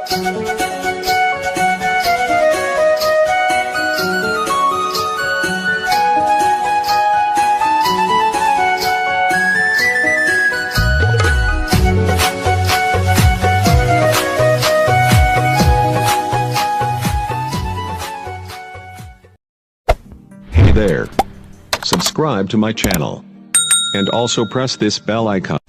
Hey there. Subscribe to my channel. And also press this bell icon.